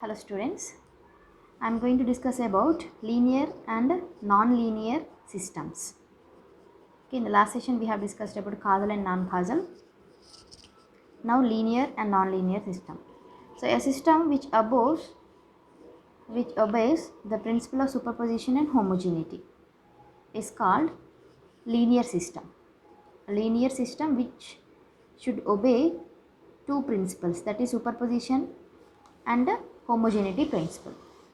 Hello students, I am going to discuss about linear and non-linear systems. Okay, in the last session we have discussed about causal and non-causal. Now linear and non-linear system. So a system which obeys the principle of superposition and homogeneity is called linear system. A linear system which should obey two principles, that is superposition and homogeneity principle.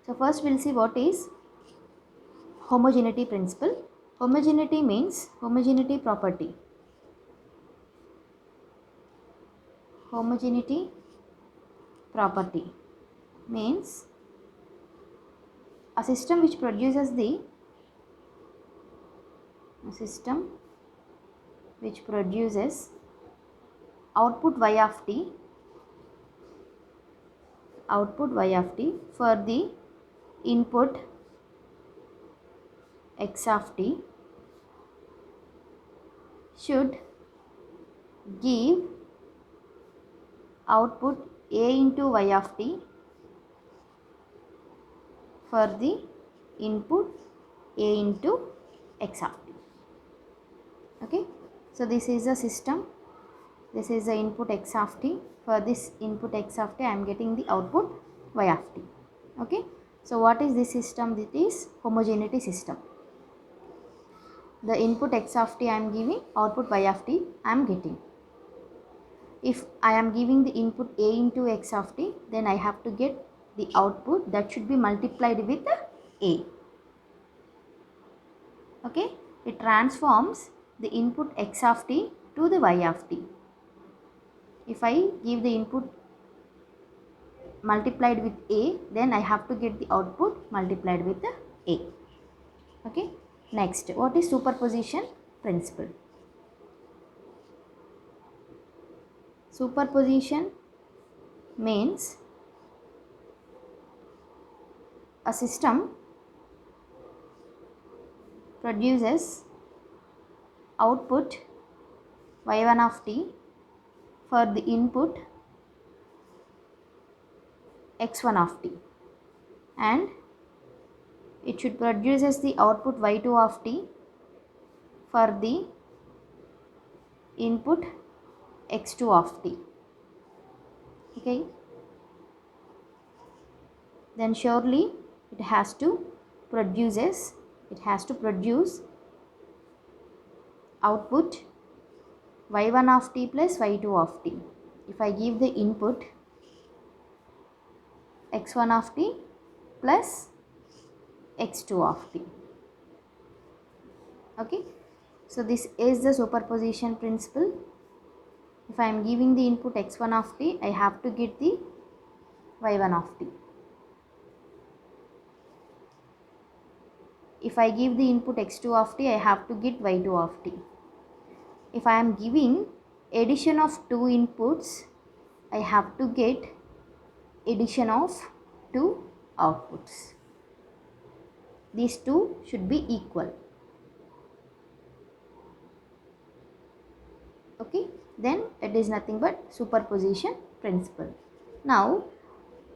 So first we'll see what is homogeneity principle. Homogeneity means homogeneity property. Homogeneity property means a system which produces output y of t for the input x of t should give output a into y of t for the input a into x of t. Okay, so this is a system, this is the input x of t. For this input x of t I am getting the output y of t. Okay, so what is this system? This is homogeneity system. The input x of t I am giving, output y of t I am getting. If I am giving the input a into x of t, then I have to get the output that should be multiplied with a. Okay, it transforms the input x of t to the y of t. If I give the input multiplied with a, then I have to get the output multiplied with a. Okay, next, what is superposition principle? Superposition means a system produces output y1 of t for the input x1 of t, and it should produces the output y2 of t for the input x2 of t. Okay, then surely it has to produce output y1 of t plus y2 of t. If I give the input x1 of t plus x2 of t. Okay, so this is the superposition principle. If I am giving the input x1 of t, I have to get the y1 of t. If I give the input x2 of t, I have to get y2 of t. If I am giving addition of two inputs, I have to get addition of two outputs. These two should be equal. Okay, then it is nothing but superposition principle. Now,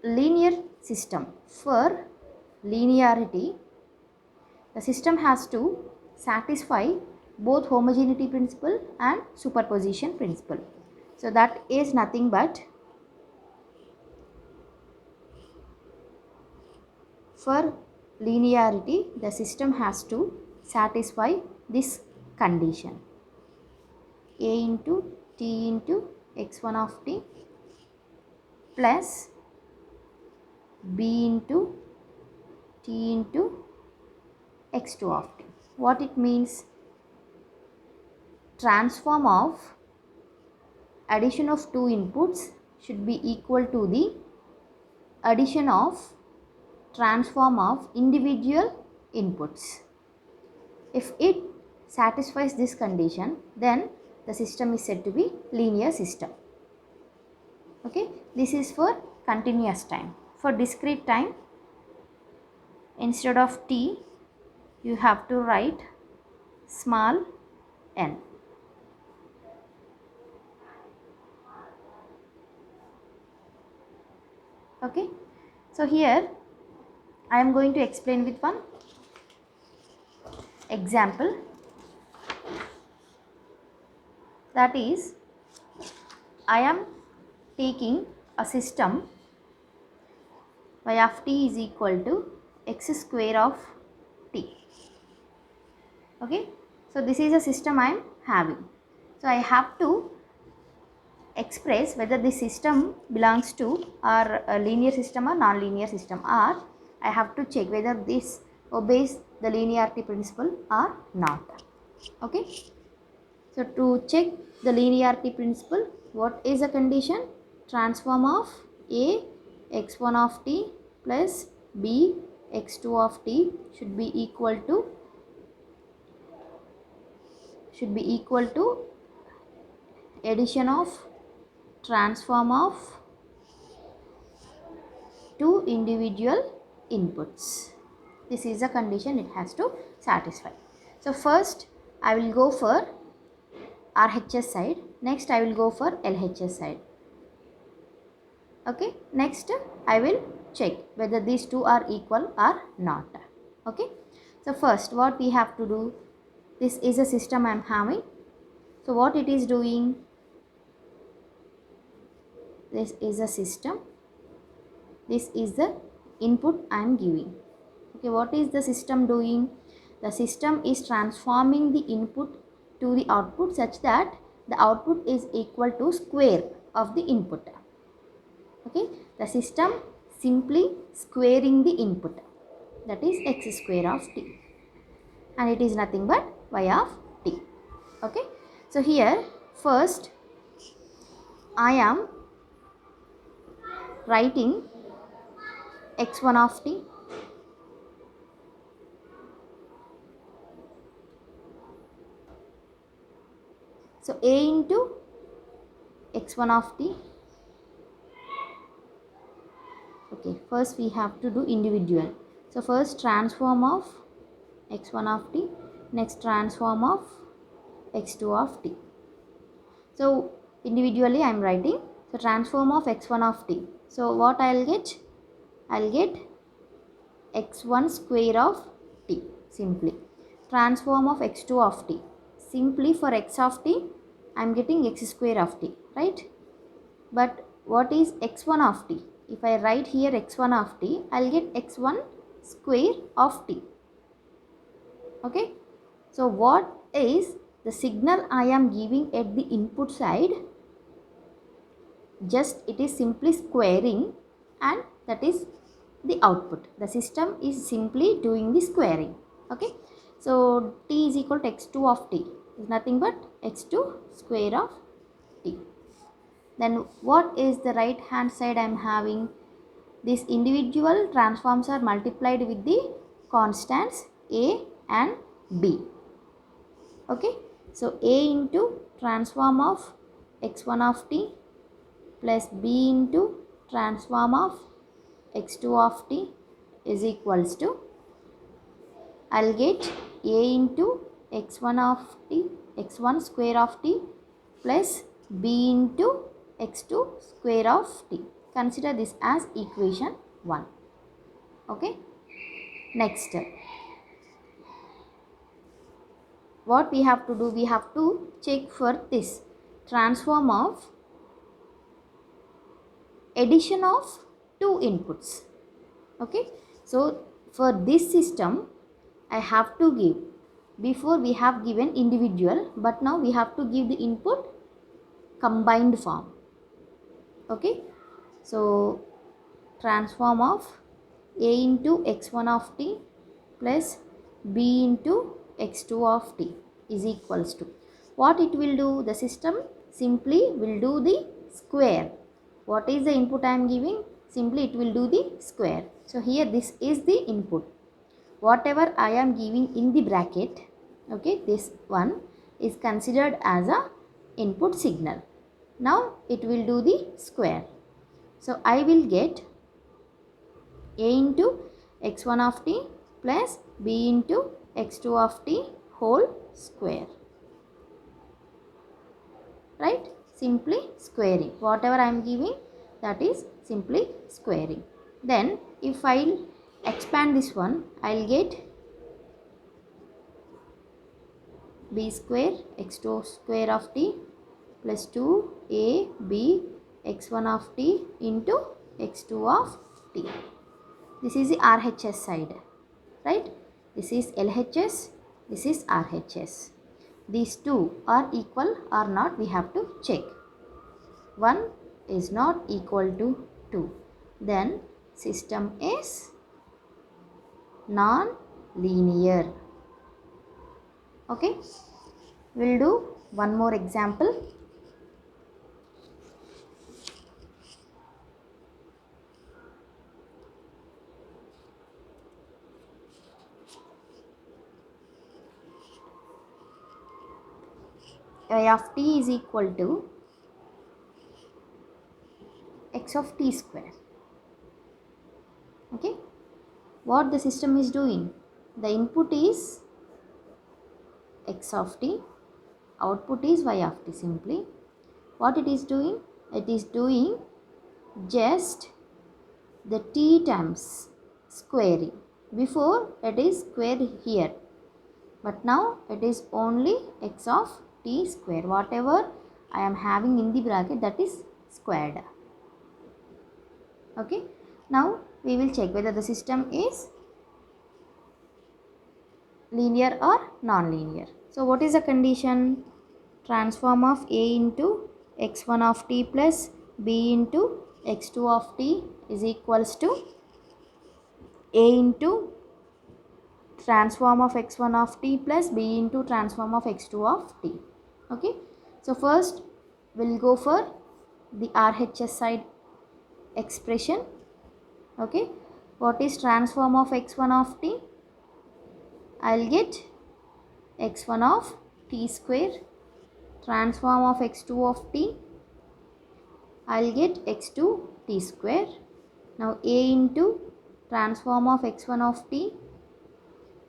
linear system. For linearity, the system has to satisfy both homogeneity principle and superposition principle. So that is nothing but, for linearity the system has to satisfy this condition: a into t into x1 of t plus b into t into x2 of t. What it means? Transform of addition of two inputs should be equal to the addition of transform of individual inputs. If it satisfies this condition, then the system is said to be linear system. Okay, this is for continuous time. For discrete time, instead of t, you have to write small n. Okay, So here I am going to explain with one example, that is, I am taking a system y of t is equal to x square of t. Okay, so this is a system I am having. So I have to express whether this system belongs to or a linear system or non-linear system, or I have to check whether this obeys the linearity principle or not. Okay, so to check the linearity principle, what is the condition? Transform of a x1 of t plus b x2 of t should be equal to addition of transform of two individual inputs. This is the condition it has to satisfy. So first I will go for RHS side, next I will go for LHS side. Okay, next I will check whether these two are equal or not. Okay, so first what we have to do, this is a system I am having. So what it is doing, this is a system, this is the input I am giving. Okay, what is the system doing? The system is transforming the input to the output such that the output is equal to square of the input. Okay, the system simply squaring the input, that is x square of t, and it is nothing but y of t. Okay, so here first I am writing x1 of t, so a into x1 of t. Okay, first we have to do individual. So first transform of x1 of t, next transform of x2 of t. So individually I am writing. So transform of x1 of t. So what I will get? I will get x1 square of t simply. Transform of x2 of t. Simply for x of t I am getting x square of t, right? But what is x1 of t? If I write here x1 of t, I will get x1 square of t. Okay, so what is the signal I am giving at the input side? Just it is simply squaring, and that is the output. The system is simply doing the squaring. Okay, so t is equal to x2 of t is nothing but x2 square of t. Then what is the right hand side I am having? These individual transforms are multiplied with the constants a and b. Okay, so a into transform of x1 of t plus b into transform of x2 of t is equals to, I will get a into x1 of t, x1 square of t plus b into x2 square of t. Consider this as equation 1. Okay, next what we have to do, we have to check for this transform of addition of two inputs. Okay, so for this system I have to give, before we have given individual, but now we have to give the input combined form. Okay, so transform of a into x1 of t plus b into x2 of t is equals to, what it will do? The system simply will do the square. What is the input I am giving? Simply it will do the square. So here this is the input. Whatever I am giving in the bracket, okay, this one is considered as a input signal. Now it will do the square. So I will get a into x1 of t plus b into x2 of t whole square. Right? Simply squaring. Whatever I am giving, that is simply squaring. Then if I'll expand this one, I'll get b square x2 square of t plus 2ab x1 of t into x2 of t. This is the RHS side, right? This is LHS, this is RHS. These two are equal or not, we have to check. 1 is not equal to 2. Then system is non-linear. Okay, we'll do one more example. Y of t is equal to x of t square. Okay, what the system is doing? The input is x of t, output is y of t simply. What it is doing? It is doing just the t times squaring. Before it is square here, but now it is only x of t square. Whatever I am having in the bracket, that is squared. Okay, now we will check whether the system is linear or non-linear. So what is the condition? Transform of a into x1 of t plus b into x2 of t is equals to a into transform of x1 of t plus b into transform of x2 of t. Okay, so first we'll go for the RHS side expression. Okay, what is transform of x1 of t? I'll get x1 of t square. Transform of x2 of t, I'll get x2 t square. Now a into transform of x1 of t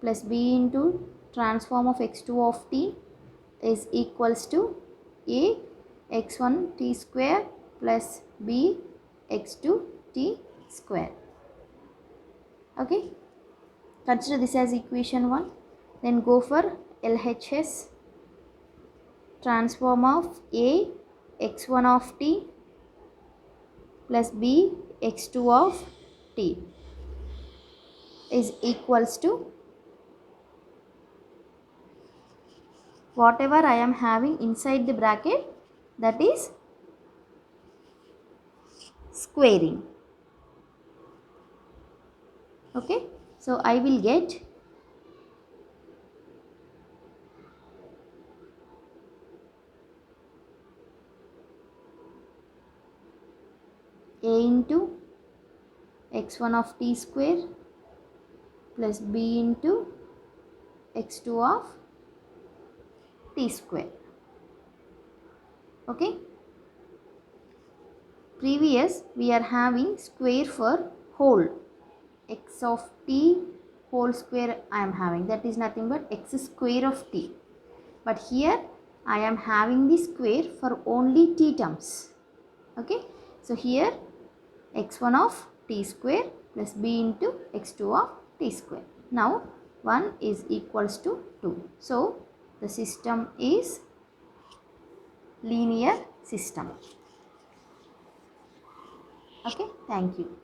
plus b into transform of x2 of t is equals to a x1 t square plus b x2 t square. Okay, consider this as equation 1. Then go for LHS. Transform of a x1 of t plus b x2 of t is equals to whatever I am having inside the bracket, that is squaring. Okay, so I will get a into x1 of t square plus b into x2 of t square. Okay, previous we are having square for whole. X of t whole square I am having, that is nothing but x square of t. But here I am having the square for only t terms. Okay, so here x1 of t square plus b into x2 of t square. Now 1 is equals to 2. So the system is linear system. Okay, thank you.